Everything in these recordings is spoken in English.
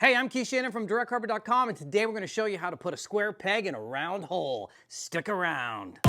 Hey, I'm Keith Shannon from directcarpet.com, and today we're going to show you how to put a square peg in a round hole. Stick around.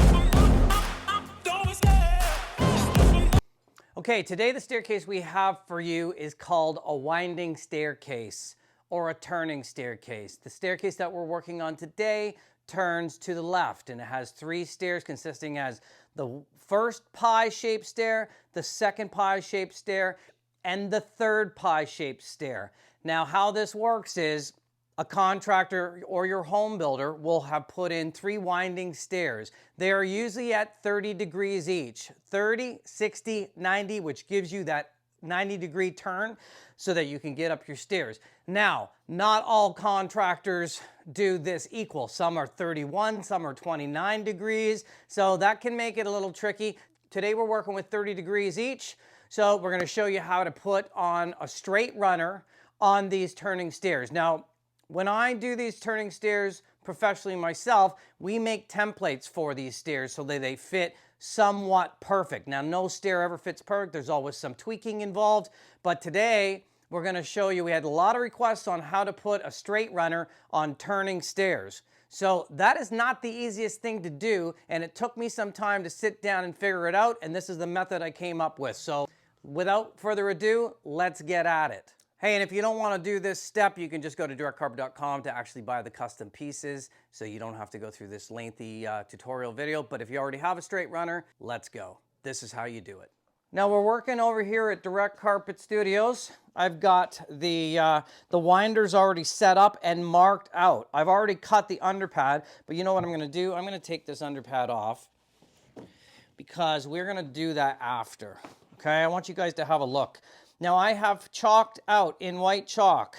Okay, today the staircase we have for you is called a winding staircase or a turning staircase. The staircase that we're working on today turns to the left, and it has 3 stairs consisting as the first pie-shaped stair, the second pie-shaped stair, and the third pie-shaped stair. Now, how this works is a contractor or your home builder will have put in 3 winding stairs. They are usually at 30 degrees each, 30, 60, 90, which gives you that 90-degree turn so that you can get up your stairs. Now, not all contractors do this equal. Some are 31, some are 29 degrees, so that can make it a little tricky. Today we're working with 30 degrees each, so we're going to show you how to put on a straight runner on these turning stairs. Now, when I do these turning stairs professionally myself, we make templates for these stairs so that they fit somewhat perfect. Now, no stair ever fits perfect. There's always some tweaking involved. But today, we're going to show you, we had a lot of requests on how to put a straight runner on turning stairs. So that is not the easiest thing to do, and it took me some time to sit down and figure it out, and this is the method I came up with. So without further ado, let's get at it. Hey, and if you don't want to do this step, you can just go to directcarpet.com to actually buy the custom pieces, so you don't have to go through this lengthy tutorial video. But if you already have a straight runner, let's go. This is how you do it. Now we're working over here at Direct Carpet Studios. I've got the winders already set up and marked out. I've already cut the underpad, but you know what I'm going to do? I'm going to take this underpad off because we're going to do that after. Okay, I want you guys to have a look. Now I have chalked out in white chalk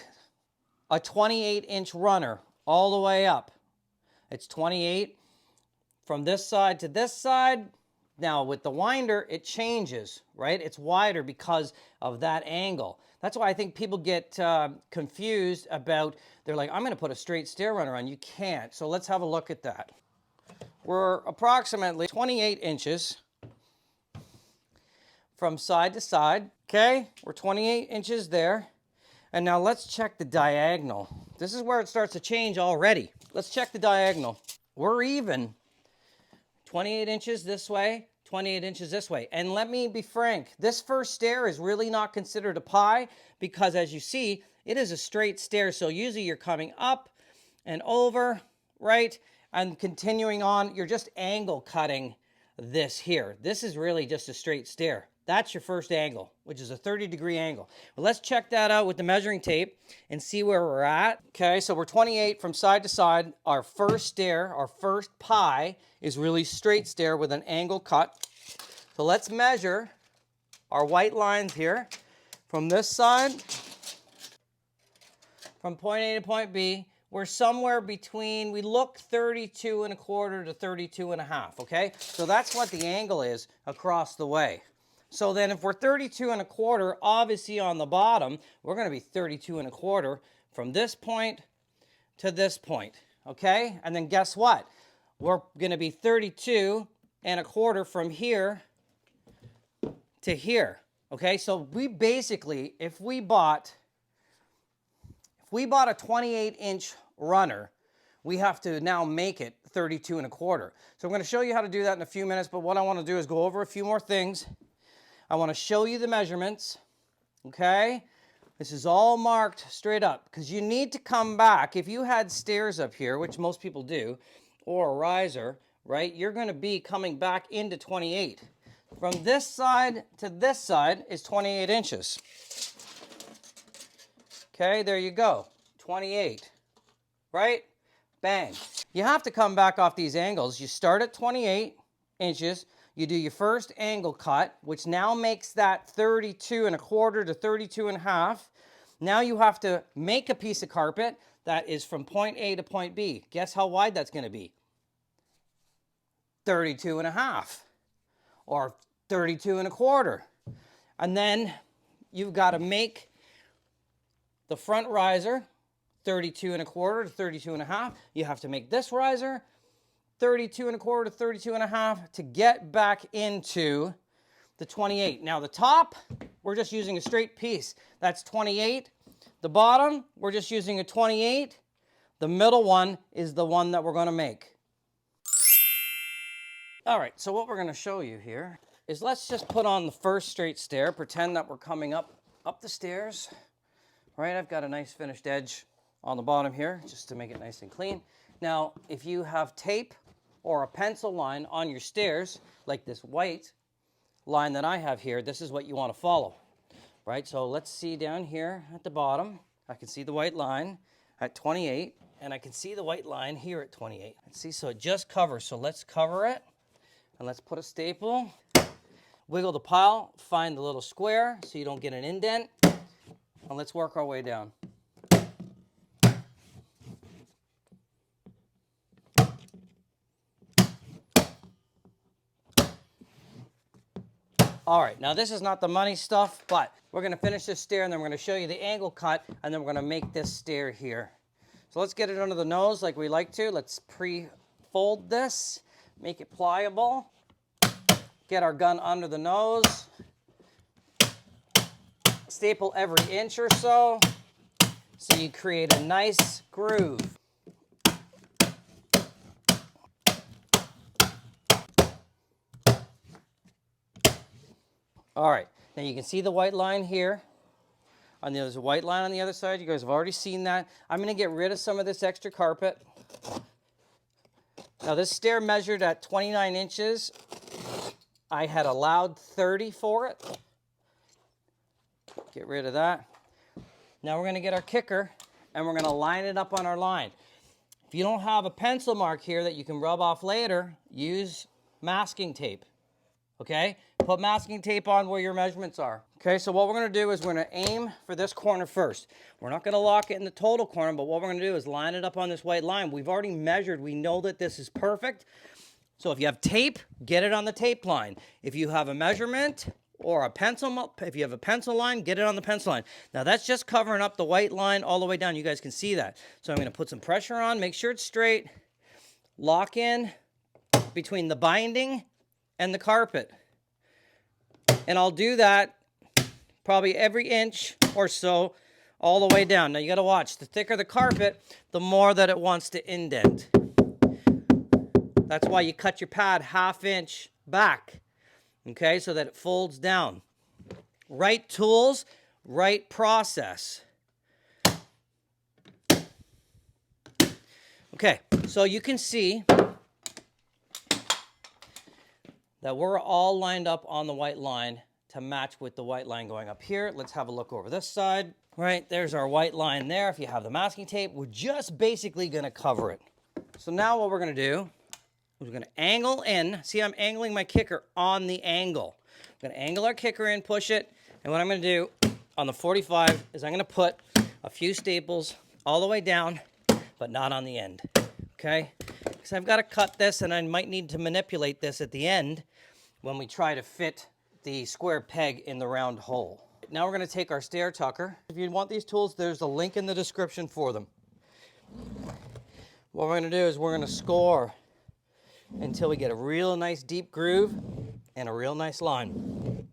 a 28-inch runner all the way up. It's 28 from this side to this side. Now with the winder, it changes, right? It's wider because of that angle. That's why I think people get confused about, they're like, I'm going to put a straight stair runner on. You can't. So let's have a look at that. We're approximately 28 inches from side to side. Okay, we're 28 inches there. And now let's check the diagonal. This is where it starts to change already. Let's check the diagonal. We're even 28 inches this way, 28 inches this way. And let me be frank, this first stair is really not considered a pie because as you see, it is a straight stair. So usually you're coming up and over, right? And continuing on, you're just angle cutting this here. This is really just a straight stair. That's your first angle, which is a 30-degree angle. Well, let's check that out with the measuring tape and see where we're at. Okay, so we're 28 from side to side. Our first stair, our first pie, is really straight stair with an angle cut. So let's measure our white lines here. From this side, from point A to point B, we're somewhere between, we look 32 1/4 to 32 1/2, okay? So that's what the angle is across the way. So then if we're 32 1/4, obviously on the bottom, we're going to be 32 1/4 from this point to this point, okay? And then guess what? We're going to be 32 1/4 from here to here, okay? So we basically, if we bought a 28-inch runner, we have to now make it 32 1/4. So I'm going to show you how to do that in a few minutes, but what I want to do is go over a few more things. I want to show you the measurements, okay? This is all marked straight up because you need to come back. If you had stairs up here, which most people do, or a riser, right, you're going to be coming back into 28. From this side to this side is 28 inches. Okay, there you go, 28, right? Bang. You have to come back off these angles. You start at 28 inches. You do your first angle cut, which now makes that 32 1/4 to 32 1/2. Now you have to make a piece of carpet that is from point A to point B. Guess how wide that's going to be? 32 1/2 or 32 1/4. And then you've got to make the front riser 32 1/4 to 32 1/2. You have to make this riser 32 1/4 to 32 1/2 to get back into the 28. Now the top, we're just using a straight piece. That's 28. The bottom, we're just using a 28. The middle one is the one that we're going to make. All right, so what we're going to show you here is let's just put on the first straight stair. Pretend that we're coming up the stairs. Right, I've got a nice finished edge on the bottom here just to make it nice and clean. Now, if you have tape or a pencil line on your stairs, like this white line that I have here, this is what you want to follow. Right, so let's see down here at the bottom. I can see the white line at 28, and I can see the white line here at 28. Let's see, so it just covers. So let's cover it, and let's put a staple. Wiggle the pile, find the little square so you don't get an indent, and let's work our way down. All right, now this is not the money stuff, but we're going to finish this stair, and then we're going to show you the angle cut, and then we're going to make this stair here. So let's get it under the nose like we like to. Let's pre-fold this, make it pliable, get our gun under the nose, staple every inch or so you create a nice groove. All right, now you can see the white line here. There's a white line on the other side. You guys have already seen that. I'm going to get rid of some of this extra carpet. Now this stair measured at 29 inches. I had allowed 30 for it. Get rid of that. Now we're going to get our kicker, and we're going to line it up on our line. If you don't have a pencil mark here that you can rub off later, use masking tape. Okay? Put masking tape on where your measurements are. Okay, so what we're going to do is we're going to aim for this corner first. We're not going to lock it in the total corner, but what we're going to do is line it up on this white line. We've already measured. We know that this is perfect. So if you have tape, get it on the tape line. If you have a measurement or a pencil, if you have a pencil line, get it on the pencil line. Now that's just covering up the white line all the way down. You guys can see that. So I'm going to put some pressure on, make sure it's straight, lock in between the binding and the carpet. And I'll do that probably every inch or so all the way down. Now you got to watch. The thicker the carpet, the more that it wants to indent. That's why you cut your pad ½ inch back, okay, so that it folds down. Right tools, right process. Okay, so you can see that we're all lined up on the white line to match with the white line going up here. Let's have a look over this side. Right, there's our white line there. If you have the masking tape, we're just basically going to cover it. So now what we're going to do is we're going to angle in. See, I'm angling my kicker on the angle. I'm going to angle our kicker in, push it, and what I'm going to do on the 45 is I'm going to put a few staples all the way down, but not on the end, okay? Because I've got to cut this, and I might need to manipulate this at the end when we try to fit the square peg in the round hole. Now we're going to take our stair tucker. If you want these tools, there's a link in the description for them. What we're going to do is we're going to score until we get a real nice deep groove and a real nice line.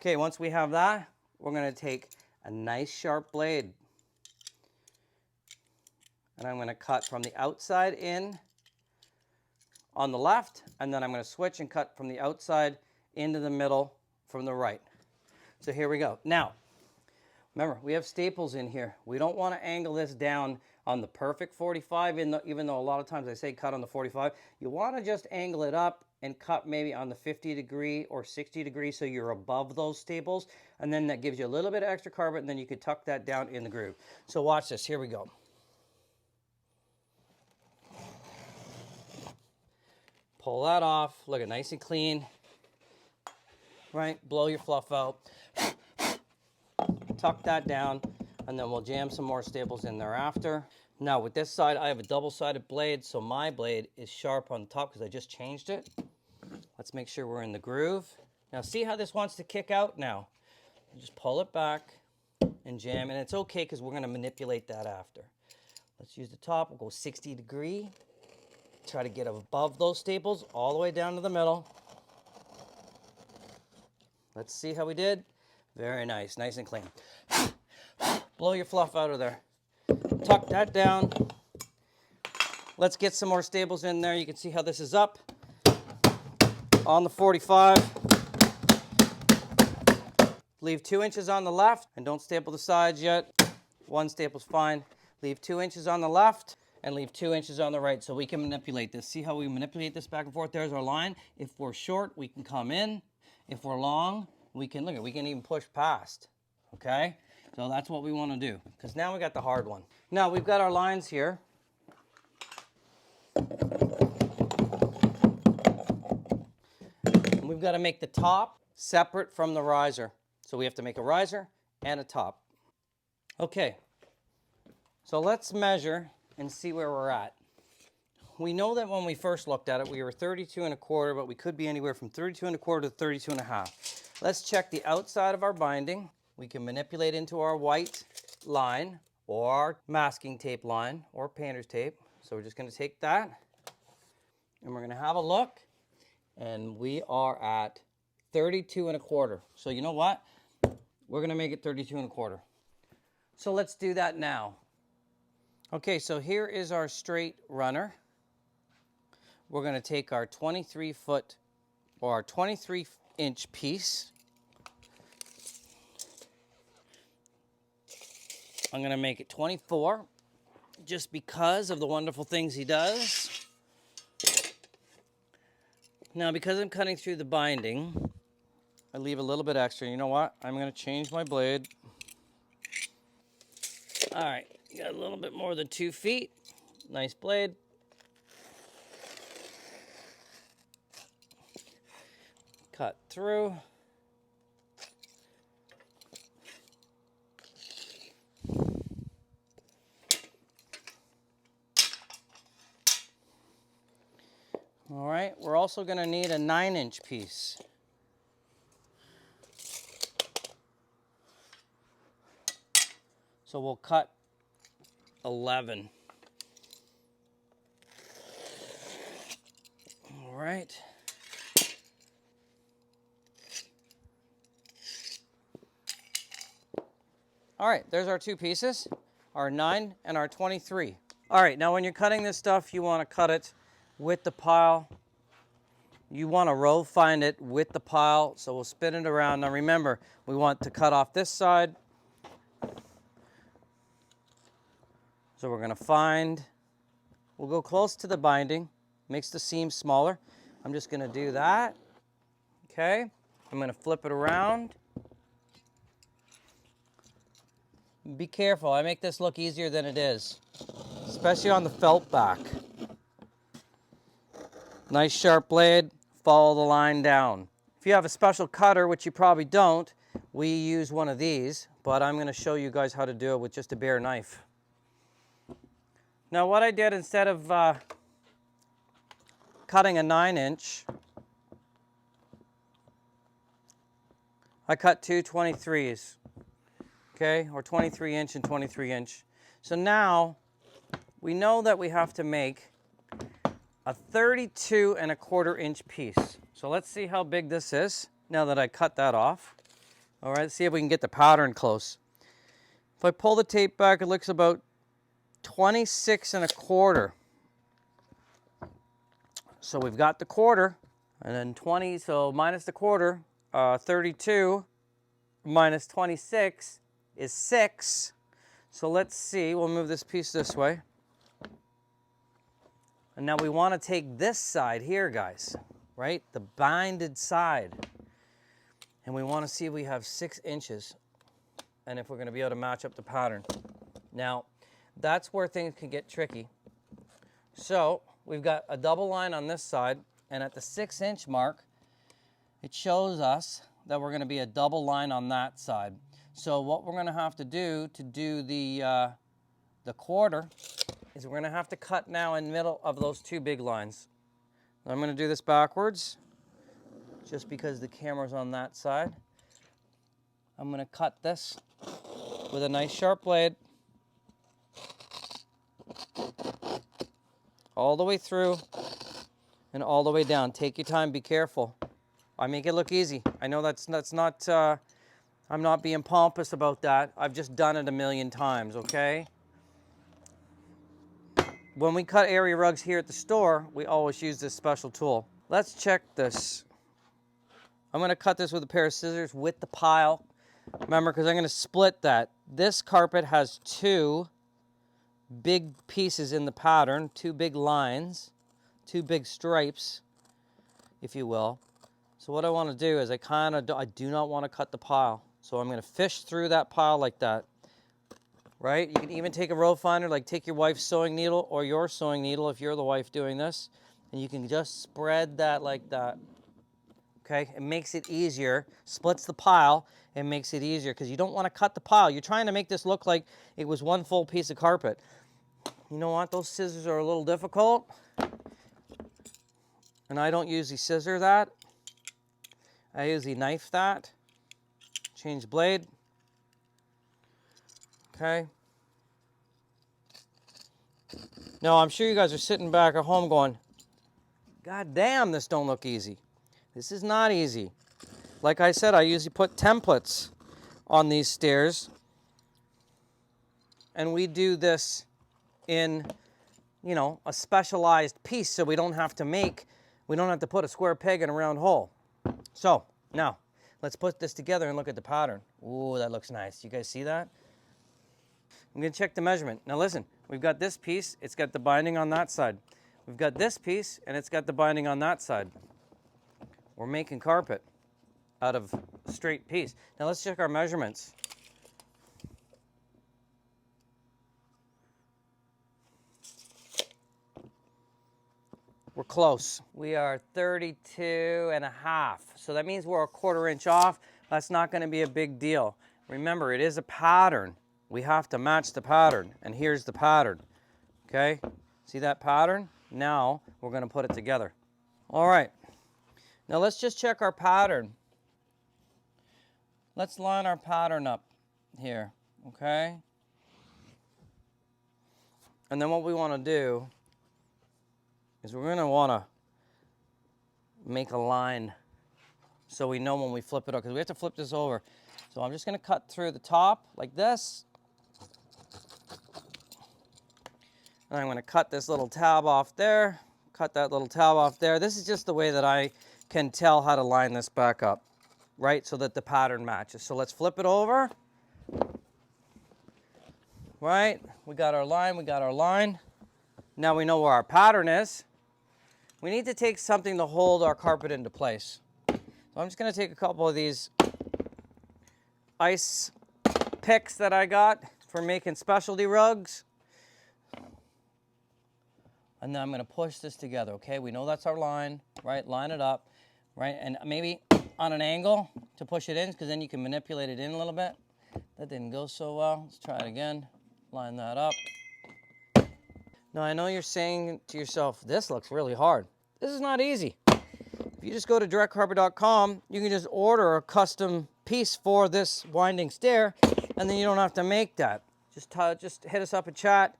Okay, once we have that, we're going to take a nice sharp blade, and I'm going to cut from the outside in on the left, and then I'm going to switch and cut from the outside into the middle from the right. So here we go. Now, remember, we have staples in here. We don't want to angle this down on the perfect 45, even though a lot of times I say cut on the 45. You want to just angle it up and cut maybe on the 50 degree or 60 degree so you're above those staples, and then that gives you a little bit of extra carpet, and then you could tuck that down in the groove. So watch this. Here we go. Pull that off. Look at nice and clean. Right? Blow your fluff out. Tuck that down, and then we'll jam some more staples in thereafter. Now with this side, I have a double-sided blade, so my blade is sharp on the top because I just changed it. Let's make sure we're in the groove. Now see how this wants to kick out now? Just pull it back and jam, and it's okay because we're going to manipulate that after. Let's use the top. We'll go 60 degree. Try to get above those staples all the way down to the middle. Let's see how we did. Very nice, nice and clean. Blow your fluff out of there. Tuck that down. Let's get some more staples in there. You can see how this is up on the 45. Leave 2 inches on the left and don't staple the sides yet. 1 staple's fine. Leave 2 inches on the left and leave 2 inches on the right so we can manipulate this. See how we manipulate this back and forth? There's our line. If we're short, we can come in. If we're long, we can, look, we can even push past, okay? So that's what we want to do, because now we got the hard one. Now we've got our lines here. We've got to make the top separate from the riser. So we have to make a riser and a top. Okay, so let's measure and see where we're at. We know that when we first looked at it, we were 32 1/4, but we could be anywhere from 32 1/4 to 32 1/2. Let's check the outside of our binding. We can manipulate into our white line or our masking tape line or painter's tape. So we're just going to take that and we're going to have a look, and we are at 32 1/4. So you know what? We're going to make it 32 1/4. So let's do that now. Okay, so here is our straight runner. We're going to take our 23-foot or our 23-inch piece. I'm going to make it 24 just because of the wonderful things he does. Now, because I'm cutting through the binding, I leave a little bit extra. You know what? I'm going to change my blade. All right, you got a little bit more than 2 feet. Nice blade. Cut through. All right, we're also going to need a 9-inch piece. So we'll cut 11. All right. All right, there's our 2 pieces, our 9 and our 23. All right, now when you're cutting this stuff, you want to cut it with the pile. You want to row find it with the pile, so we'll spin it around. Now remember, we want to cut off this side. So we're going to find, we'll go close to the binding, makes the seam smaller. I'm just going to do that, okay? I'm going to flip it around. Be careful, I make this look easier than it is, especially on the felt back. Nice sharp blade, follow the line down. If you have a special cutter, which you probably don't, we use one of these, but I'm going to show you guys how to do it with just a bare knife. Now what I did, instead of cutting a 9-inch, I cut 2 23s, okay, or 23-inch and 23-inch. So now we know that we have to make a 32 1/4 inch piece. So let's see how big this is now that I cut that off. All right, let's see if we can get the pattern close. If I pull the tape back, it looks about 26 1/4. So we've got the quarter, and then 20, so minus the quarter, 32 minus 26 is 6. So let's see, we'll move this piece this way. And now we want to take this side here, guys, right? The binded side. And we want to see if we have 6 inches and if we're going to be able to match up the pattern. Now, that's where things can get tricky. So we've got a double line on this side, and at the 6-inch mark, it shows us that we're going to be a double line on that side. So what we're going to have to do the quarter is we're going to have to cut now in the middle of those 2 big lines. I'm going to do this backwards, just because the camera's on that side. I'm going to cut this with a nice sharp blade all the way through and all the way down. Take your time, be careful. I make it look easy. I know that's not, I'm not being pompous about that. I've just done it a million times, okay? When we cut area rugs here at the store, we always use this special tool. Let's check this. I'm gonna cut this with a pair of scissors with the pile. Remember, because I'm gonna split that. This carpet has two big pieces in the pattern, two big lines, two big stripes, if you will. So what I wanna do is I do not wanna cut the pile. So I'm gonna fish through that pile like that. Right? You can even take a row finder, like take your wife's sewing needle or your sewing needle if you're the wife doing this, and you can just spread that like that. Okay? It makes it easier, splits the pile, and makes it easier because you don't want to cut the pile. You're trying to make this look like it was one full piece of carpet. You know what? Those scissors are a little difficult, and I don't usually scissor that. I usually knife that. Change blade. Okay. Now, I'm sure you guys are sitting back at home going, God damn, this don't look easy. This is not easy. Like I said, I usually put templates on these stairs. And we do this in, you know, a specialized piece so we don't have to put a square peg in a round hole. So, now, let's put this together and look at the pattern. Ooh, that looks nice. You guys see that? I'm going to check the measurement. Now listen, we've got this piece, it's got the binding on that side. We've got this piece, and it's got the binding on that side. We're making carpet out of a straight piece. Now let's check our measurements. We're close. We are 32.5. So that means we're a 1/4 inch off. That's not going to be a big deal. Remember, it is a pattern. We have to match the pattern, and here's the pattern, okay? See that pattern? Now, we're gonna put it together. All right, now let's just check our pattern. Let's line our pattern up here, okay? And then what we wanna do is we're gonna wanna make a line so we know when we flip it up, because we have to flip this over. So I'm just gonna cut through the top like this. And I'm going to cut this little tab off there, cut that little tab off there. This is just the way that I can tell how to line this back up, right? So that the pattern matches. So let's flip it over. Right? We got our line, we got our line. Now we know where our pattern is. We need to take something to hold our carpet into place. So I'm just going to take a couple of these ice picks that I got for making specialty rugs. And then I'm going to push this together, okay? We know that's our line, right? Line it up, right? And maybe on an angle to push it in, because then you can manipulate it in a little bit. That didn't go so well. Let's try it again. Line that up. Now, I know you're saying to yourself, this looks really hard. This is not easy. If you just go to directcarpet.com, you can just order a custom piece for this winding stair, and then you don't have to make that. Just hit us up in chat.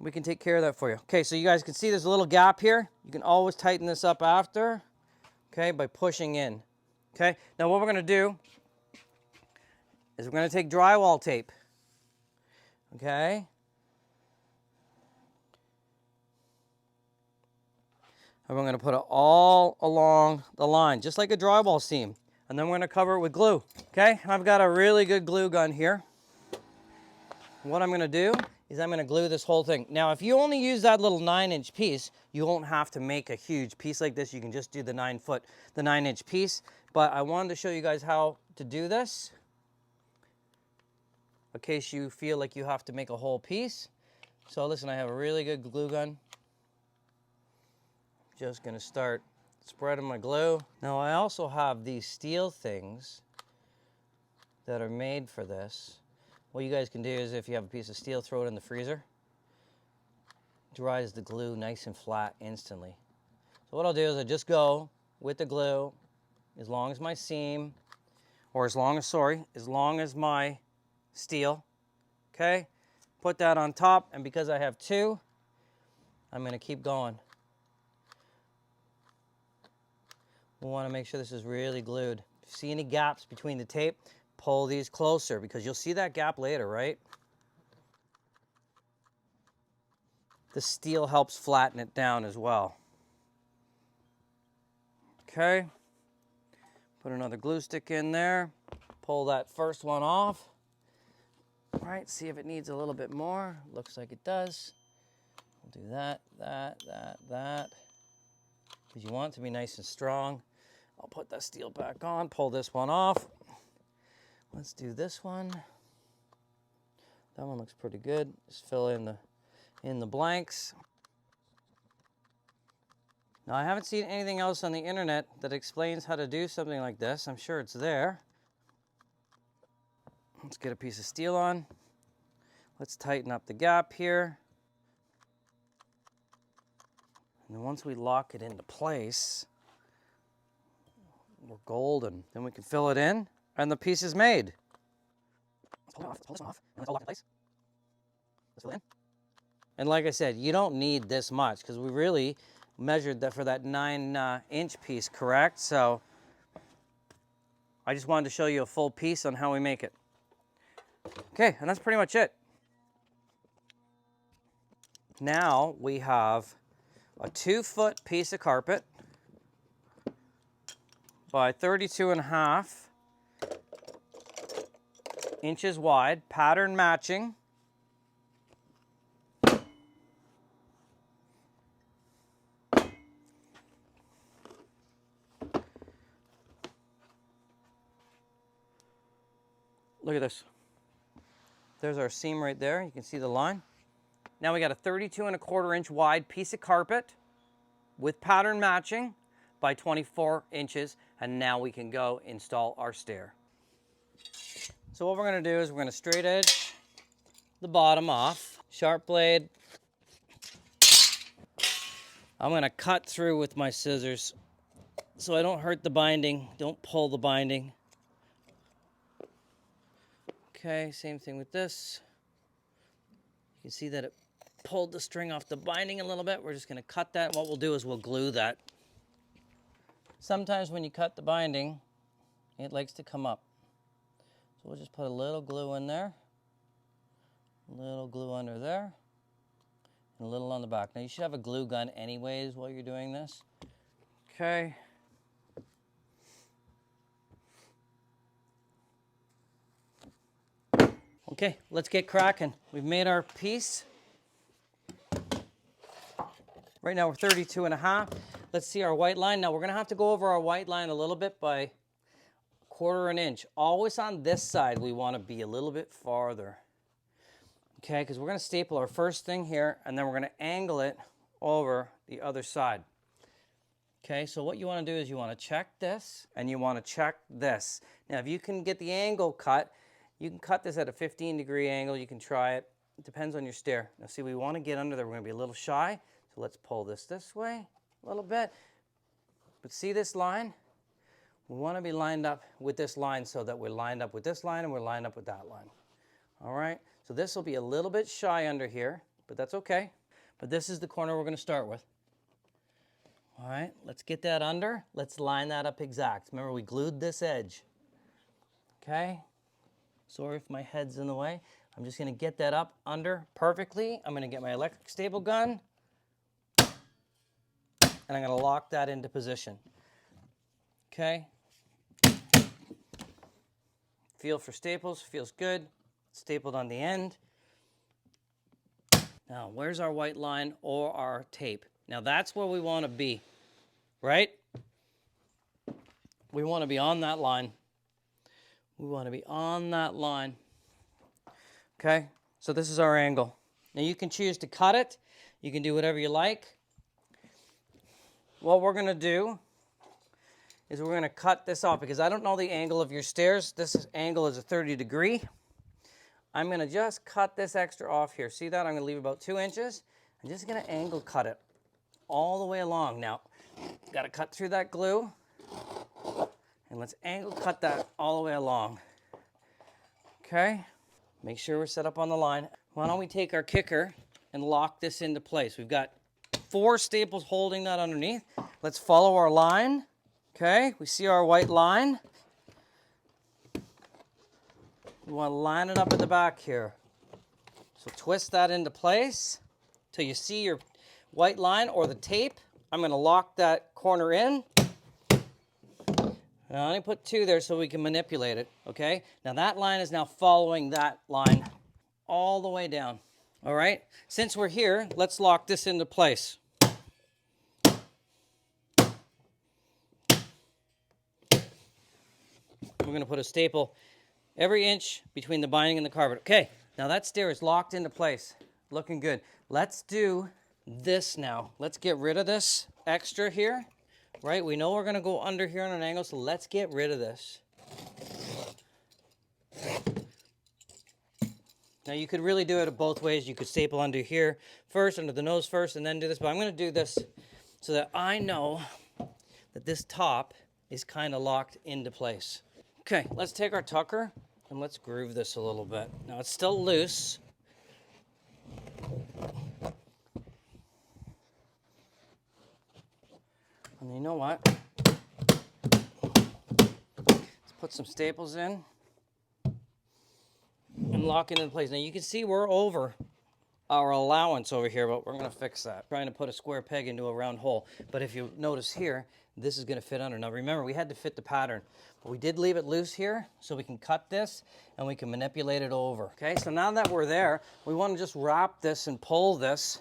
We can take care of that for you. Okay, so you guys can see there's a little gap here. You can always tighten this up after, okay, by pushing in. Okay, now what we're gonna do is we're gonna take drywall tape, okay? And we're gonna put it all along the line, just like a drywall seam. And then we're gonna cover it with glue, okay? I've got a really good glue gun here. What I'm gonna do is I'm gonna glue this whole thing. Now, if you only use that little 9-inch piece, you won't have to make a huge piece like this. You can just do the 9-inch piece. But I wanted to show you guys how to do this, in case you feel like you have to make a whole piece. So listen, I have a really good glue gun. Just gonna start spreading my glue. Now, I also have these steel things that are made for this. What you guys can do is if you have a piece of steel, throw it in the freezer. Dries the glue nice and flat instantly. So what I'll do is I just go with the glue as long as my seam, or as long as my steel, okay? Put that on top, and because I have two, I'm gonna keep going. We want to make sure this is really glued. If you see any gaps between the tape, pull these closer because you'll see that gap later, right? The steel helps flatten it down as well. Okay. Put another glue stick in there. Pull that first one off. All right, see if it needs a little bit more. Looks like it does. We'll do that. Because you want it to be nice and strong. I'll put that steel back on, pull this one off. Let's do this one. That one looks pretty good. Just fill in the blanks. Now, I haven't seen anything else on the internet that explains how to do something like this. I'm sure it's there. Let's get a piece of steel on. Let's tighten up the gap here. And then once we lock it into place, we're golden. Then we can fill it in, and the piece is made. Let's pull it off. Let's pull this off, and let's all lock it in place. Let's fill it in. And like I said, you don't need this much because we really measured that for that 9-inch piece, correct? So I just wanted to show you a full piece on how we make it. Okay, and that's pretty much it. Now we have a 2-foot piece of carpet by 32.5 inches wide, pattern matching. Look at this. There's our seam right there. You can see the line. Now we got a 32.25 inch wide piece of carpet with pattern matching by 24 inches. And now we can go install our stair. So what we're going to do is we're going to straight edge the bottom off. Sharp blade. I'm going to cut through with my scissors so I don't hurt the binding. Don't pull the binding. Okay, same thing with this. You can see that it pulled the string off the binding a little bit. We're just going to cut that. What we'll do is we'll glue that. Sometimes when you cut the binding, it likes to come up. So we'll just put a little glue in there, a little glue under there, and a little on the back. Now you should have a glue gun anyways while you're doing this. Okay. Okay, let's get cracking. We've made our piece. Right now we're 32.5. Let's see our white line. Now we're gonna have to go over our white line a little bit by 1/4 inch. Always on this side, we wanna be a little bit farther. Okay, because we're gonna staple our first thing here and then we're gonna angle it over the other side. Okay, so what you wanna do is you wanna check this and you wanna check this. Now if you can get the angle cut, you can cut this at a 15-degree angle. You can try it. It depends on your stair. Now see, we want to get under there. We're going to be a little shy. So let's pull this way a little bit. But see this line? We want to be lined up with this line so that we're lined up with this line and we're lined up with that line. All right? So this will be a little bit shy under here, but that's okay. But this is the corner we're going to start with. All right? Let's get that under. Let's line that up exact. Remember, we glued this edge. Okay? Sorry if my head's in the way. I'm just going to get that up under perfectly. I'm going to get my electric staple gun. And I'm going to lock that into position. Okay. Feel for staples. Feels good. Stapled on the end. Now, where's our white line or our tape? Now, that's where we want to be. Right? We want to be on that line. We want to be on that line. Okay, so this is our angle. Now you can choose to cut it. You can do whatever you like. What we're going to do is we're going to cut this off because I don't know the angle of your stairs. This angle is a 30-degree. I'm going to just cut this extra off here. See that? I'm going to leave about 2 inches. I'm just going to angle cut it all the way along. Now, got to cut through that glue. And let's angle cut that all the way along. Okay, make sure we're set up on the line. Why don't we take our kicker and lock this into place? We've got 4 staples holding that underneath. Let's follow our line. Okay, we see our white line. You want to line it up at the back here. So twist that into place till you see your white line or the tape. I'm going to lock that corner in. And I only put 2 there so we can manipulate it, okay? Now that line is now following that line all the way down, all right? Since we're here, let's lock this into place. We're going to put a staple every inch between the binding and the carpet. Okay, now that stair is locked into place. Looking good. Let's do this now. Let's get rid of this extra here, right? We know we're going to go under here on an angle, so let's get rid of this. Now you could really do it both ways. You could staple under here first, under the nose first, and then do this. But I'm going to do this so that I know that this top is kind of locked into place. Okay, let's take our tucker and let's groove this a little bit. Now it's still loose. And you know what? Let's put some staples in and lock it into place. Now you can see we're over our allowance over here, but we're going to fix that. Trying to put a square peg into a round hole. But if you notice here, this is going to fit under. Now remember, we had to fit the pattern, but we did leave it loose here so we can cut this and we can manipulate it over. Okay, so now that we're there, we want to just wrap this and pull this.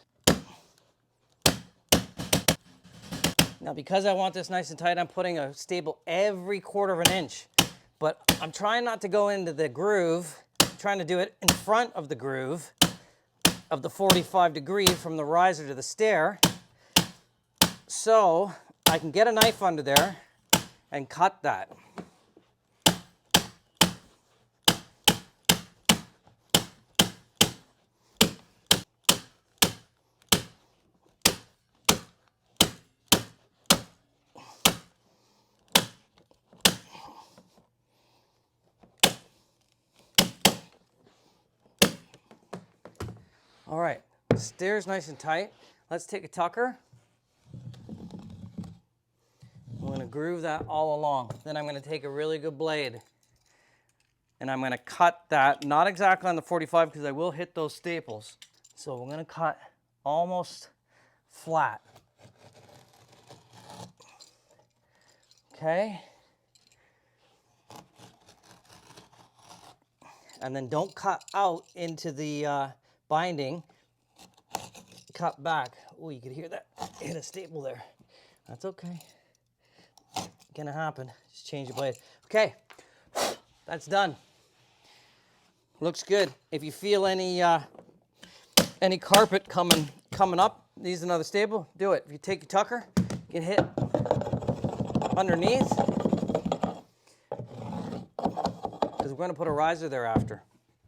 Now because I want this nice and tight, I'm putting a staple every 1/4 of an inch. But I'm trying not to go into the groove, I'm trying to do it in front of the groove of the 45-degree from the riser to the stair, so I can get a knife under there and cut that. All right, the stair's nice and tight. Let's take a tucker. I'm going to groove that all along. Then I'm going to take a really good blade and I'm going to cut that, not exactly on the 45 because I will hit those staples. So we're going to cut almost flat. Okay. And then don't cut out into the binding. Cut back. Oh, you could hear that. Hit a staple there. That's okay. Gonna happen. Just change the blade. Okay, that's done. Looks good. If you feel any carpet coming up, needs another staple, do it. If you take your tucker, you can hit underneath, because we're going to put a riser there after.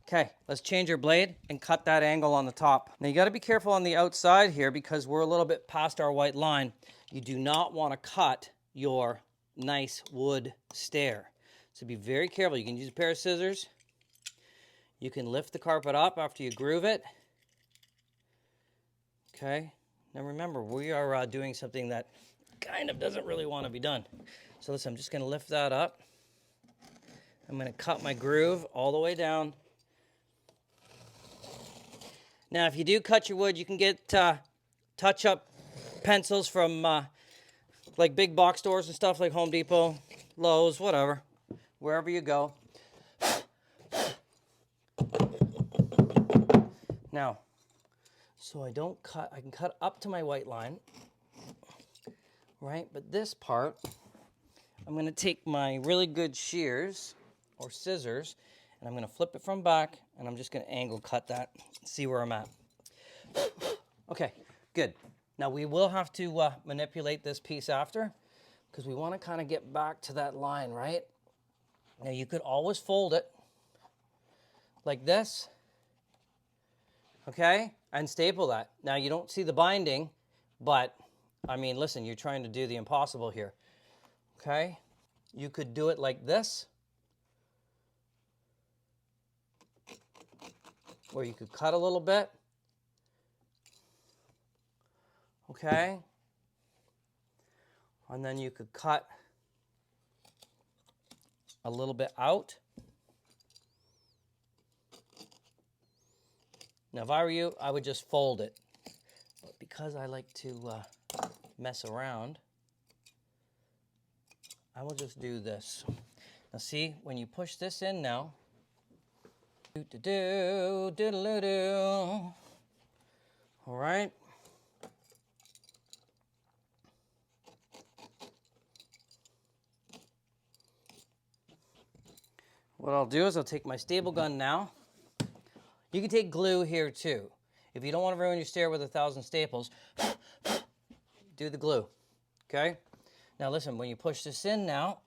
Okay, let's change our blade and cut that angle on the top. Now you got to be careful on the outside here because we're a little bit past our white line. You do not want to cut your nice wood stair. So be very careful. You can use a pair of scissors. You can lift the carpet up after you groove it. Okay, now remember, we are doing something that kind of doesn't really want to be done. So listen, I'm just going to lift that up. I'm going to cut my groove all the way down. Now, if you do cut your wood, you can get touch-up pencils from like big box stores and stuff like Home Depot, Lowe's, whatever, wherever you go. Now, so I don't cut, I can cut up to my white line, right? But this part, I'm going to take my really good shears or scissors, and I'm going to flip it from back, and I'm just going to angle cut that, see where I'm at. Okay, good. Now we will have to manipulate this piece after, because we want to kind of get back to that line, right? Now you could always fold it like this, okay, and staple that. Now you don't see the binding, but I mean, listen, you're trying to do the impossible here, okay? You could do it like this, or you could cut a little bit, okay? And then you could cut a little bit out. Now, if I were you, I would just fold it. But because I like to mess around, I will just do this. Now see, when you push this in now, do-do-do-do-do-do. All right. What I'll do is I'll take my staple gun now. You can take glue here too. If you don't want to ruin your stair with 1,000 staples, do the glue, okay? Now listen, when you push this in now,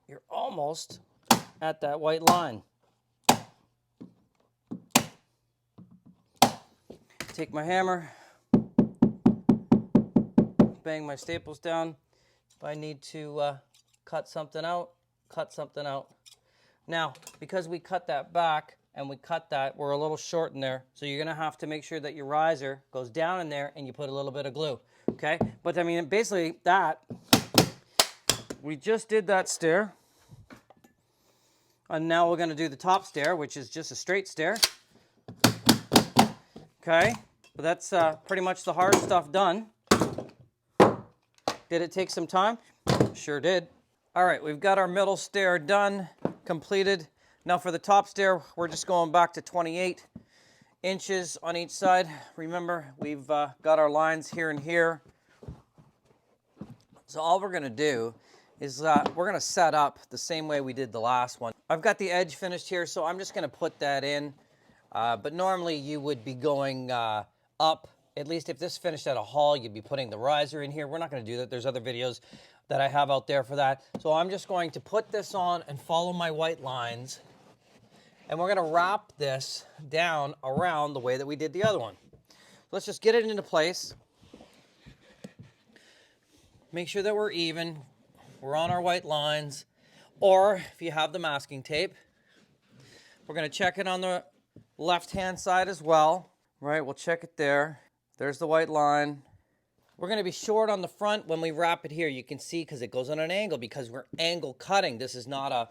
you're almost at that white line. Take my hammer, bang my staples down. If I need to cut something out, cut something out. Now, because we cut that back and we cut that, we're a little short in there, so you're gonna have to make sure that your riser goes down in there and you put a little bit of glue, okay? But I mean, basically that, we just did that stair, and now we're gonna do the top stair, which is just a straight stair, okay? But that's pretty much the hard stuff done. Did it take some time? Sure did. All right, we've got our middle stair done, completed. Now for the top stair, we're just going back to 28 inches on each side. Remember, we've got our lines here and here. So all we're gonna do is we're gonna set up the same way we did the last one. I've got the edge finished here, so I'm just gonna put that in. But normally you would be going up. At least if this finished at a hall, you'd be putting the riser in here. We're not gonna do that. There's other videos that I have out there for that. So I'm just going to put this on and follow my white lines. And we're gonna wrap this down around the way that we did the other one. Let's just get it into place. Make sure that we're even. We're on our white lines. Or if you have the masking tape, we're gonna check it on the left-hand side as well. Right, we'll check it there. There's the white line. We're gonna be short on the front when we wrap it here. You can see because it goes on an angle because we're angle cutting. This is not a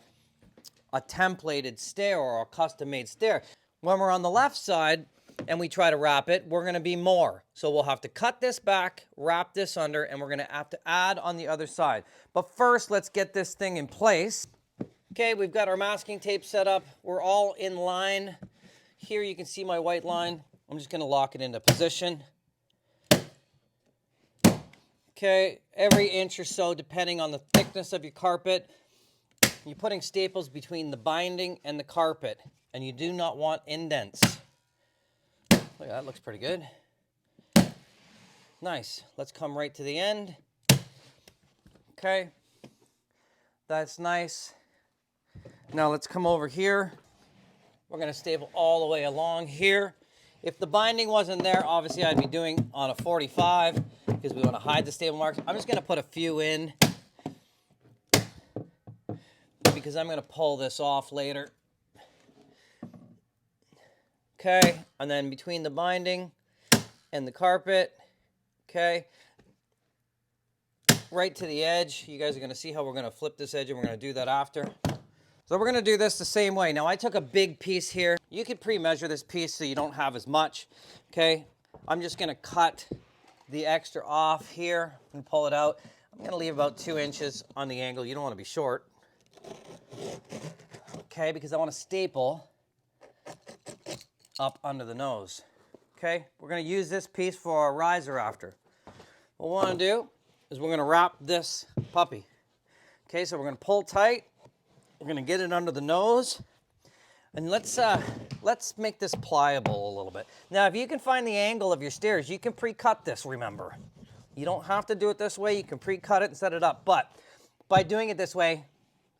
templated stair or a custom-made stair. When we're on the left side and we try to wrap it, we're gonna be more. So we'll have to cut this back, wrap this under, and we're gonna have to add on the other side. But first, let's get this thing in place. Okay, we've got our masking tape set up. We're all in line. Here you can see my white line. I'm just gonna lock it into position. Okay, every inch or so, depending on the thickness of your carpet, you're putting staples between the binding and the carpet, and you do not want indents. Look, that looks pretty good. Nice. Let's come right to the end. Okay, that's nice. Now let's come over here. We're gonna staple all the way along here. If the binding wasn't there, obviously I'd be doing on a 45 because we want to hide the staple marks. I'm just going to put a few in because I'm going to pull this off later. Okay, and then between the binding and the carpet, okay, right to the edge. You guys are going to see how we're going to flip this edge, and we're going to do that after. So we're gonna do this the same way. Now I took a big piece here. You could pre-measure this piece so you don't have as much, okay? I'm just gonna cut the extra off here and pull it out. I'm gonna leave about 2 inches on the angle. You don't wanna be short, okay? Because I wanna staple up under the nose, okay? We're gonna use this piece for our riser after. What we wanna do is we're gonna wrap this puppy. Okay, so we're gonna pull tight. We're gonna get it under the nose, and let's make this pliable a little bit. Now, if you can find the angle of your stairs, you can pre-cut this, remember. You don't have to do it this way. You can pre-cut it and set it up, but by doing it this way,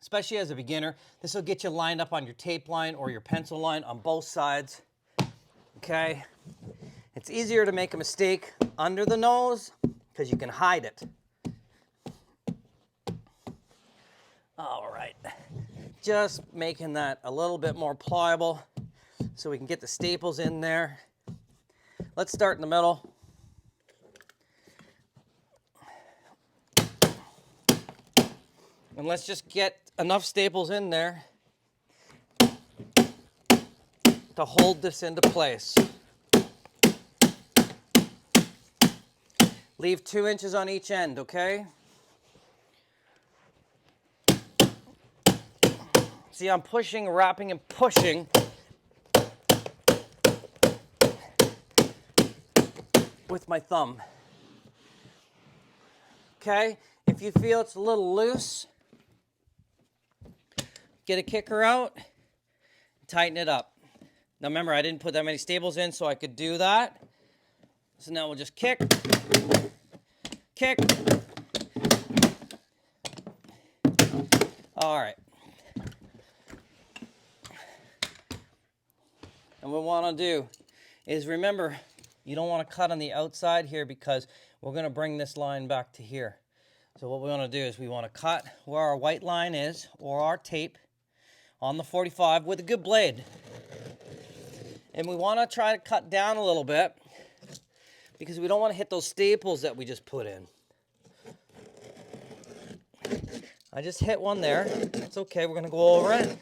especially as a beginner, this will get you lined up on your tape line or your pencil line on both sides, okay? It's easier to make a mistake under the nose because you can hide it. All right. Just making that a little bit more pliable so we can get the staples in there. Let's start in the middle. And let's just get enough staples in there to hold this into place. Leave 2 inches on each end, okay? See, I'm pushing, wrapping, and pushing with my thumb. Okay? If you feel it's a little loose, get a kicker out, tighten it up. Now remember, I didn't put that many staples in so I could do that. So now we'll just kick, kick. All right. And what we want to do is, remember, you don't want to cut on the outside here because we're going to bring this line back to here. So what we want to do is we want to cut where our white line is, or our tape, on the 45 with a good blade. And we want to try to cut down a little bit because we don't want to hit those staples that we just put in. I just hit one there. It's okay. We're going to go over it.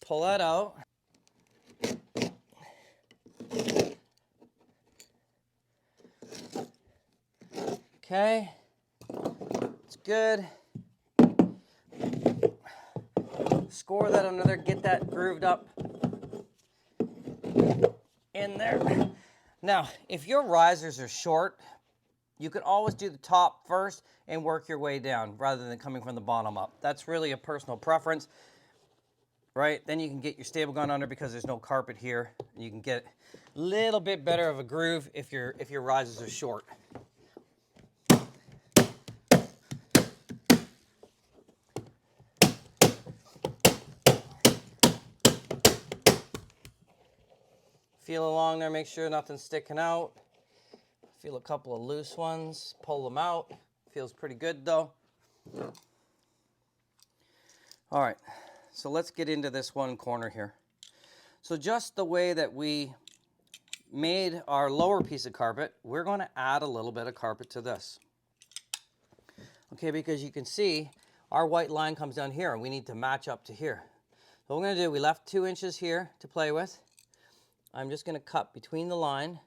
Pull that out. Okay. It's good. Score that under there. Get that grooved up in there. Now, if your risers are short, you could always do the top first and work your way down rather than coming from the bottom up. That's really a personal preference, right? Then you can get your stable gun under because there's no carpet here. You can get a little bit better of a groove if your risers are short. Feel along there, make sure nothing's sticking out. Feel a couple of loose ones, pull them out. Feels pretty good though. All right, so let's get into this one corner here. So just the way that we made our lower piece of carpet, we're going to add a little bit of carpet to this. Okay, because you can see our white line comes down here and we need to match up to here. So what we're going to do, we left 2 inches here to play with. I'm just going to cut between the line,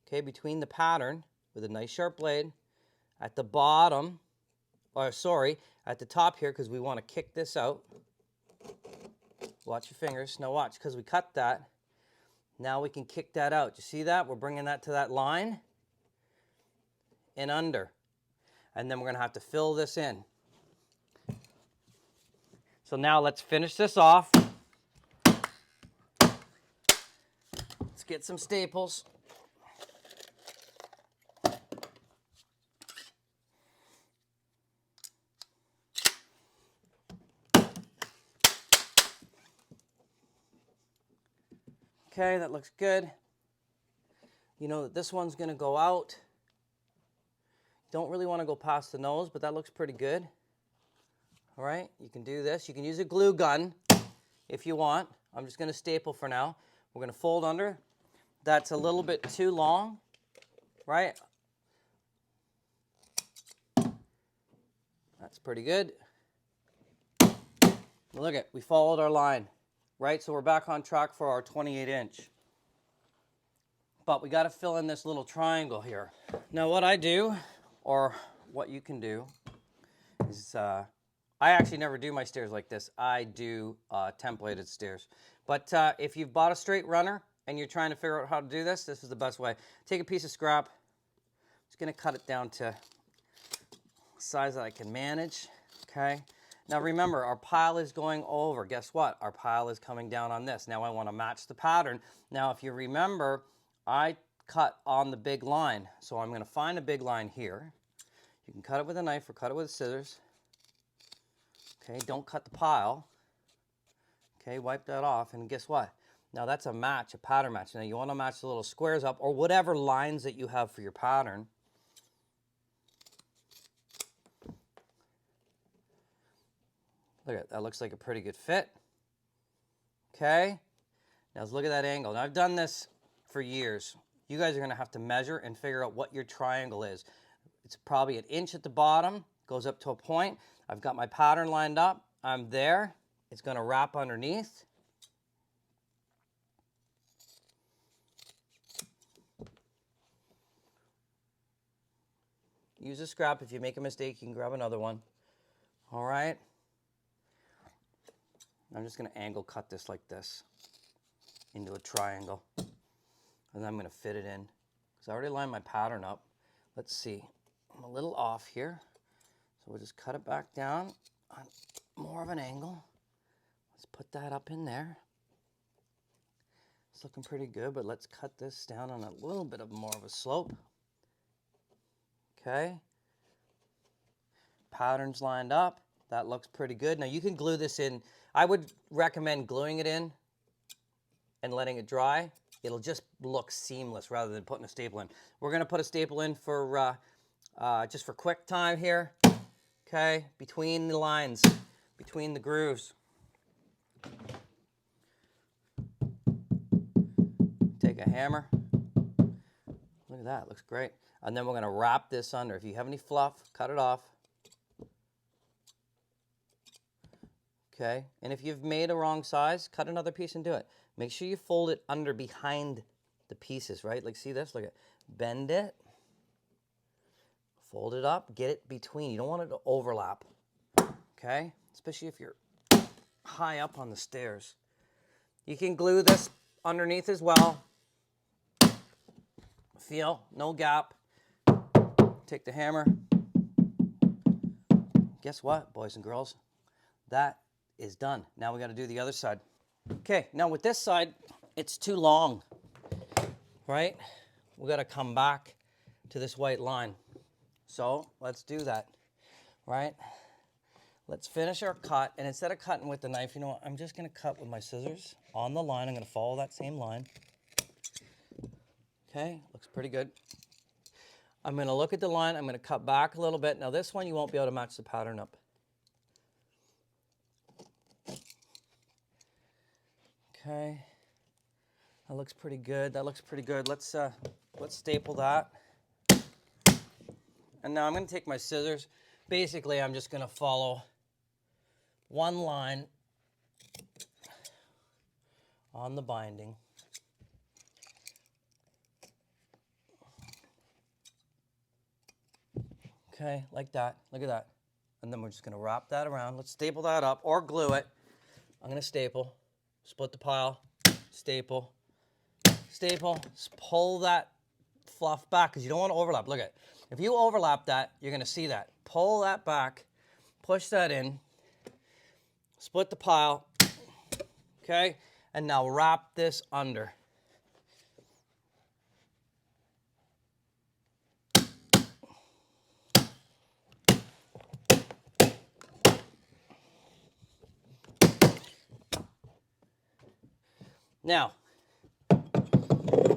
okay, between the pattern with a nice sharp blade at the bottom, or sorry, at the top here, because we want to kick this out. Watch your fingers. Now watch, because we cut that. Now we can kick that out. You see that? We're bringing that to that line and under. And then we're going to have to fill this in. So now let's finish this off. Let's get some staples. Okay, that looks good. You know that this one's going to go out. Don't really want to go past the nose, but that looks pretty good. All right, you can do this. You can use a glue gun if you want. I'm just going to staple for now. We're going to fold under. That's a little bit too long, right? That's pretty good. Look at, we followed our line, right? So we're back on track for our 28-inch. But we got to fill in this little triangle here. Now what I do, or what you can do, is I actually never do my stairs like this. I do templated stairs. But if you've bought a straight runner and you're trying to figure out how to do this, this is the best way. Take a piece of scrap. I'm just going to cut it down to a size that I can manage. Okay. Now remember, our pile is going over. Guess what? Our pile is coming down on this. Now I want to match the pattern. Now if you remember, I cut on the big line. So I'm going to find a big line here. You can cut it with a knife or cut it with scissors. Okay, don't cut the pile. Okay, wipe that off, and guess what? Now that's a match, a pattern match. Now you want to match the little squares up, or whatever lines that you have for your pattern. Look at that, looks like a pretty good fit. Okay, now let's look at that angle. Now I've done this for years. You guys are going to have to measure and figure out what your triangle is. It's probably 1 inch at the bottom, goes up to a point. I've got my pattern lined up. I'm there. It's going to wrap underneath. Use a scrap. If you make a mistake, you can grab another one. All right. I'm just going to angle cut this like this into a triangle. And then I'm going to fit it in. Because I already lined my pattern up. Let's see. I'm a little off here. So we'll just cut it back down on more of an angle. Let's put that up in there. It's looking pretty good, but let's cut this down on a little bit of more of a slope. Okay. Pattern's lined up. That looks pretty good. Now you can glue this in. I would recommend gluing it in and letting it dry. It'll just look seamless rather than putting a staple in. We're going to put a staple in for just for quick time here. Okay, between the lines, between the grooves. Take a hammer. Look at that, looks great. And then we're going to wrap this under. If you have any fluff, cut it off. Okay, and if you've made a wrong size, cut another piece and do it. Make sure you fold it under behind the pieces, right? Like, see this? Look at, bend it, fold it up, get it between. You don't want it to overlap, okay? Especially if you're high up on the stairs. You can glue this underneath as well. Feel, no gap. Take the hammer. Guess what, boys and girls? That is done. Now we got to do the other side. Okay, now with this side, it's too long, right? We got to come back to this white line. So let's do that, right? Let's finish our cut, and instead of cutting with the knife, you know what? I'm just going to cut with my scissors on the line. I'm going to follow that same line. Okay, looks pretty good. I'm going to look at the line. I'm going to cut back a little bit. Now this one, you won't be able to match the pattern up. Okay, that looks pretty good. That looks pretty good. Let's staple that. And now I'm going to take my scissors. Basically, I'm just going to follow one line on the binding. Okay, like that. Look at that. And then we're just going to wrap that around. Let's staple that up or glue it. I'm going to staple. Split the pile, staple, staple, pull that fluff back because you don't want to overlap. Look at it. If you overlap that, you're going to see that. Pull that back, push that in, split the pile, okay? And now wrap this under. Now,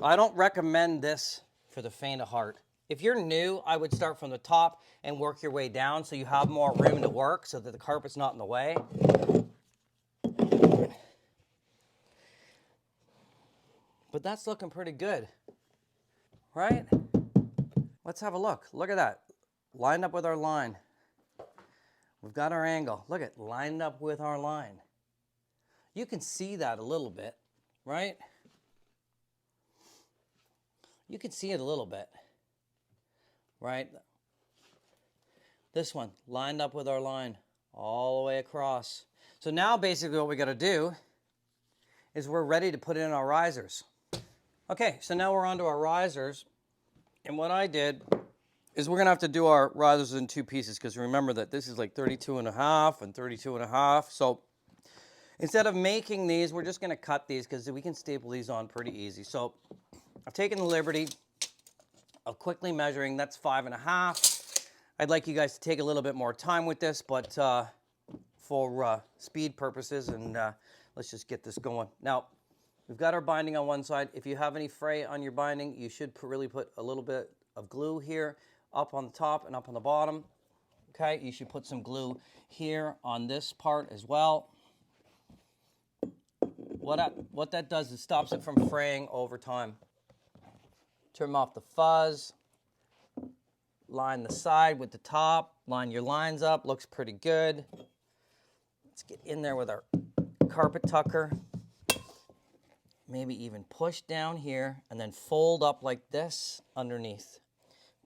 I don't recommend this for the faint of heart. If you're new, I would start from the top and work your way down so you have more room to work so that the carpet's not in the way. But that's looking pretty good, right? Let's have a look. Look at that. Lined up with our line. We've got our angle. Look at, lined up with our line. You can see that a little bit, right? You can see it a little bit, right? This one, lined up with our line all the way across. So now basically what we got to do is we're ready to put in our risers. Okay, so now we're onto our risers. And what I did is we're going to have to do our risers in two pieces because remember that this is like 32.5 and 32.5. So instead of making these, we're just going to cut these because we can staple these on pretty easy. So I've taken the liberty of quickly measuring. That's 5.5. I'd like you guys to take a little bit more time with this, but for speed purposes, and let's just get this going. Now, we've got our binding on one side. If you have any fray on your binding, you should really put a little bit of glue here, up on the top and up on the bottom. Okay, you should put some glue here on this part as well. What that does is stops it from fraying over time. Turn off the fuzz. line the side with the top, line your lines up, looks pretty good. Let's get in there with our carpet tucker. Maybe even push down here and then fold up like this underneath.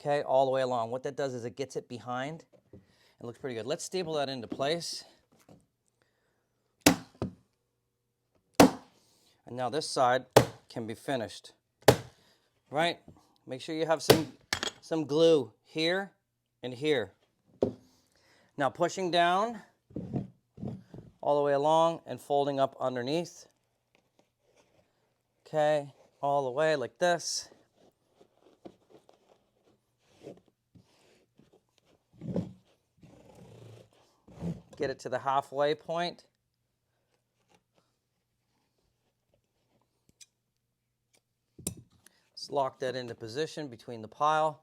Okay, all the way along. What that does is it gets it behind. It looks pretty good. Let's staple that into place. And now this side can be finished. Right? Make sure you have some glue here and here. Now pushing down all the way along and folding up underneath. Okay, all the way like this. Get it to the halfway point. Let's lock that into position between the pile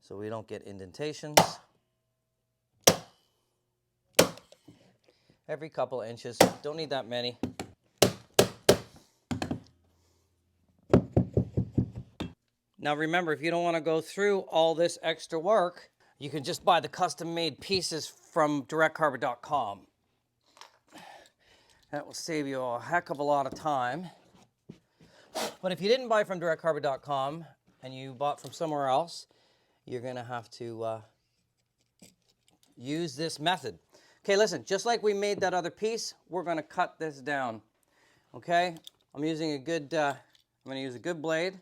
so we don't get indentations. Every couple of inches, don't need that many. Now remember, if you don't want to go through all this extra work, you can just buy the custom-made pieces from directcarpet.com. That will save you a heck of a lot of time. But if you didn't buy from directcarpet.com and you bought from somewhere else, you're going to have to use this method. Okay, listen, just like we made that other piece, we're going to cut this down. Okay, I'm using a good, I'm going to use a good blade,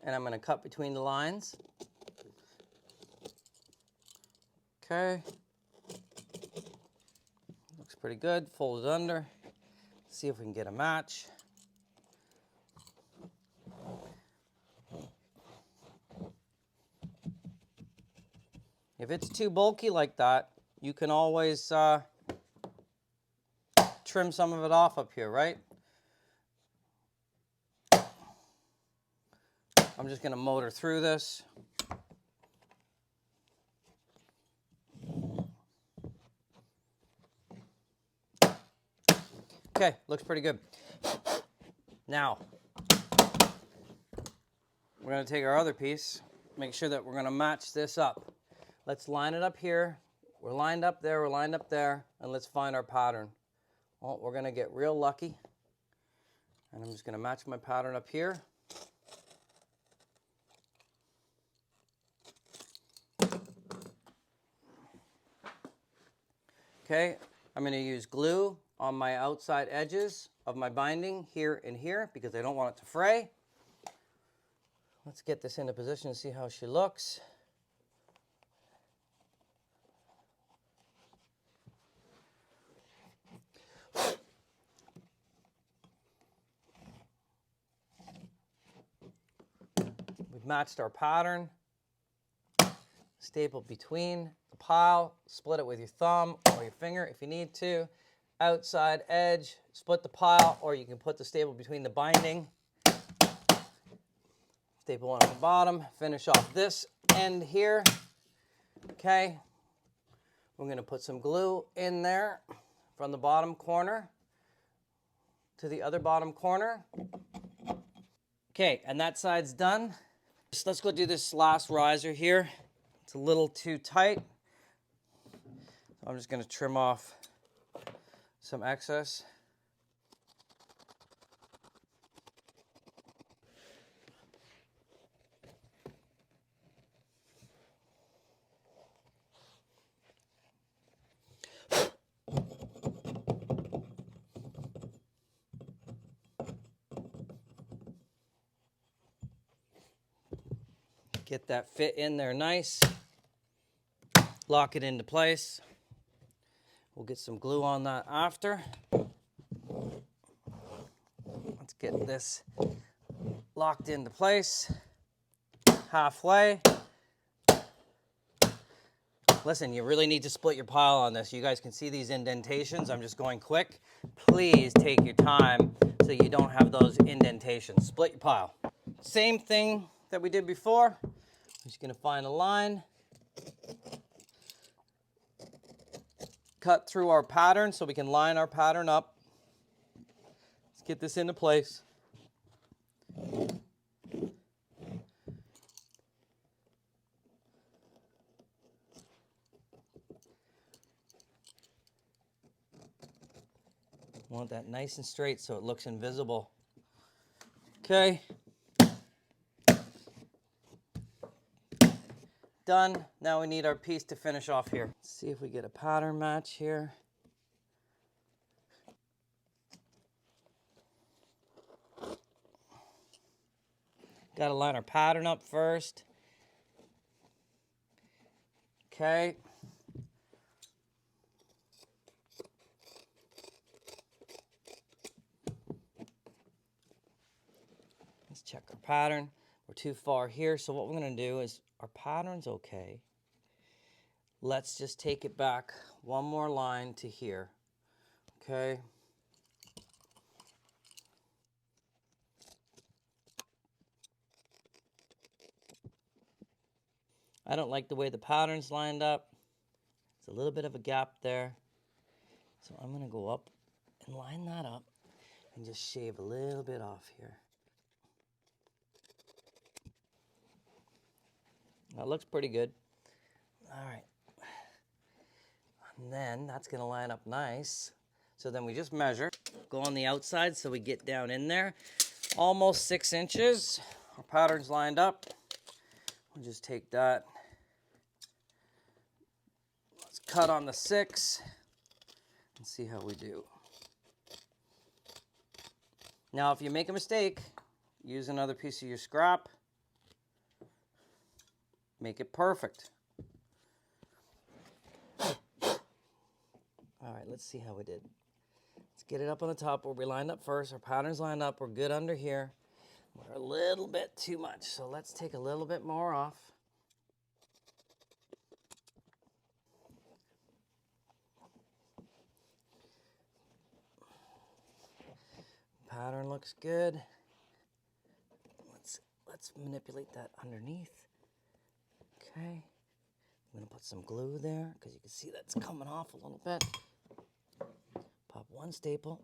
and I'm going to cut between the lines. Okay, looks pretty good. Fold it under. See if we can get a match. If it's too bulky like that, you can always trim some of it off up here, right? I'm just going to motor through this. Okay, looks pretty good. Now, we're going to take our other piece, make sure that we're going to match this up. Let's line it up here. We're lined up there, we're lined up there, and let's find our pattern. Well, we're going to get real lucky. And I'm just going to match my pattern up here. Okay, I'm going to use glue on my outside edges of my binding here and here because I don't want it to fray. Let's get this into position and see how she looks. We've matched our pattern. Staple between the pile, split it with your thumb or your finger if you need to. Outside edge, split the pile, or you can put the staple between the binding. Staple one on the bottom, finish off this end here. Okay, we're going to put some glue in there from the bottom corner to the other bottom corner. Okay, and that side's done. So let's go do this last riser here. It's a little too tight. So I'm just going to trim off some excess. Get that fit in there nice. Lock it into place. We'll get some glue on that after. Let's get this locked into place. Halfway. Listen, you really need to split your pile on this. You guys can see these indentations. I'm just going quick. Please take your time so you don't have those indentations. Split your pile. Same thing that we did before. I'm just going to find a line. Cut through our pattern so we can line our pattern up. Let's get this into place. Want that nice and straight so it looks invisible. Okay. Done. Now we need our piece to finish off here. Let's see if we get a pattern match here. Got to line our pattern up first. Okay. Let's check our pattern. We're too far here, so what we're going to do is, our pattern's okay. Let's just take it back one more line to here. Okay. I don't like the way the pattern's lined up. There's a little bit of a gap there. So I'm going to go up and line that up and just shave a little bit off here. That looks pretty good. All right. And then that's going to line up nice. So then we just measure, go on the outside so we get down in there. Almost 6 inches. Our pattern's lined up. We'll just take that. Let's cut on the 6 and see how we do. Now, if you make a mistake, use another piece of your scrap. Make it perfect. All right, let's see how we did. Let's get it up on the top where we lined up first. Our pattern's lined up. We're good under here. We're a little bit too much, so let's take a little bit more off. Pattern looks good. Let's manipulate that underneath. Okay. I'm going to put some glue there because you can see that's coming off a little bit. Pop one staple.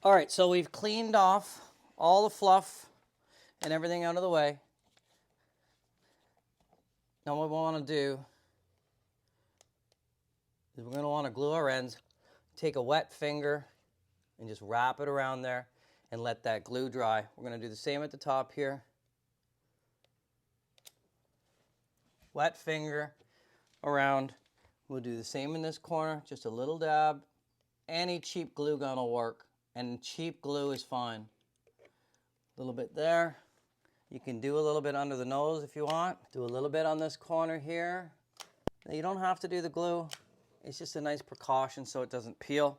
All right, so we've cleaned off all the fluff and everything out of the way. Now what we want to do is we're going to want to glue our ends. Take a wet finger and just wrap it around there and let that glue dry. We're going to do the same at the top here. Wet finger around. We'll do the same in this corner, just a little dab. Any cheap glue gun will work, and cheap glue is fine. A little bit there. You can do a little bit under the nose if you want. Do a little bit on this corner here. Now, you don't have to do the glue. It's just a nice precaution so it doesn't peel.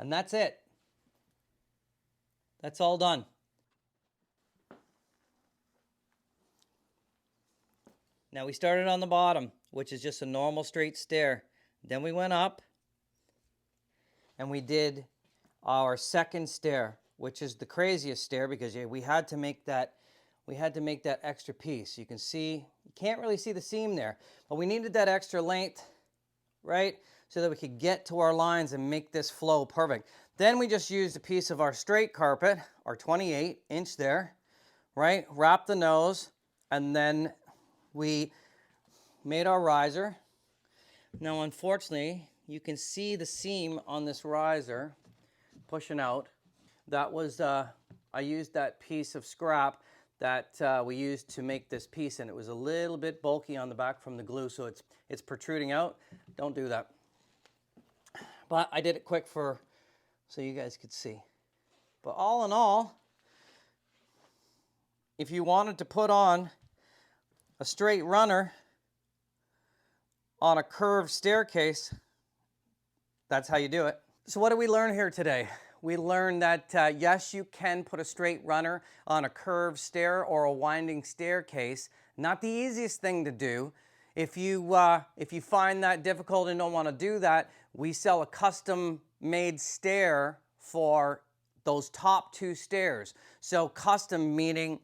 And that's it. That's all done. Now we started on the bottom, which is just a normal straight stair. Then we went up and we did our second stair, which is the craziest stair because we had to make that extra piece. You can see, you can't really see the seam there, but we needed that extra length, right? So that we could get to our lines and make this flow perfect. Then we just used a piece of our straight carpet, our 28-inch there, right? Wrap the nose, and then we made our riser. Now, unfortunately, you can see the seam on this riser pushing out. That was, I used that piece of scrap that we used to make this piece, and it was a little bit bulky on the back from the glue, so it's protruding out. Don't do that. But I did it quick so you guys could see. But all in all, if you wanted to put on a straight runner on a curved staircase, that's how you do it. So what did we learn here today? We learned that yes, you can put a straight runner on a curved stair or a winding staircase. Not the easiest thing to do. If you find that difficult and don't want to do that, we sell a custom-made stair for those top 2 stairs. So custom meaning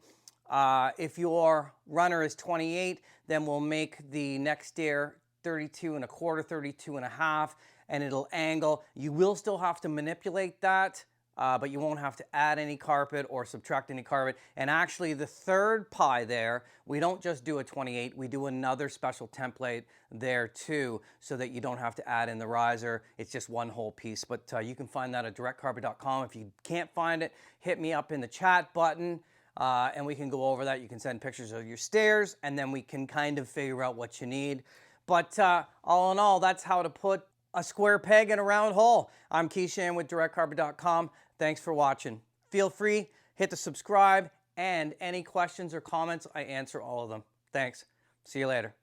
if your runner is 28, then we'll make the next stair 32 1/4, 32 1/2, and it'll angle. You will still have to manipulate that, but you won't have to add any carpet or subtract any carpet. And actually the third pie there, we don't just do a 28, we do another special template there too, so that you don't have to add in the riser. It's just one whole piece, but you can find that at directcarpet.com. If you can't find it, hit me up in the chat button. And we can go over that. You can send pictures of your stairs, and then we can kind of figure out what you need. But all in all, that's how to put a square peg in a round hole. I'm Keith Shannon with directcarpet.com. Thanks for watching. Feel free, hit the subscribe, and any questions or comments, I answer all of them. Thanks. See you later.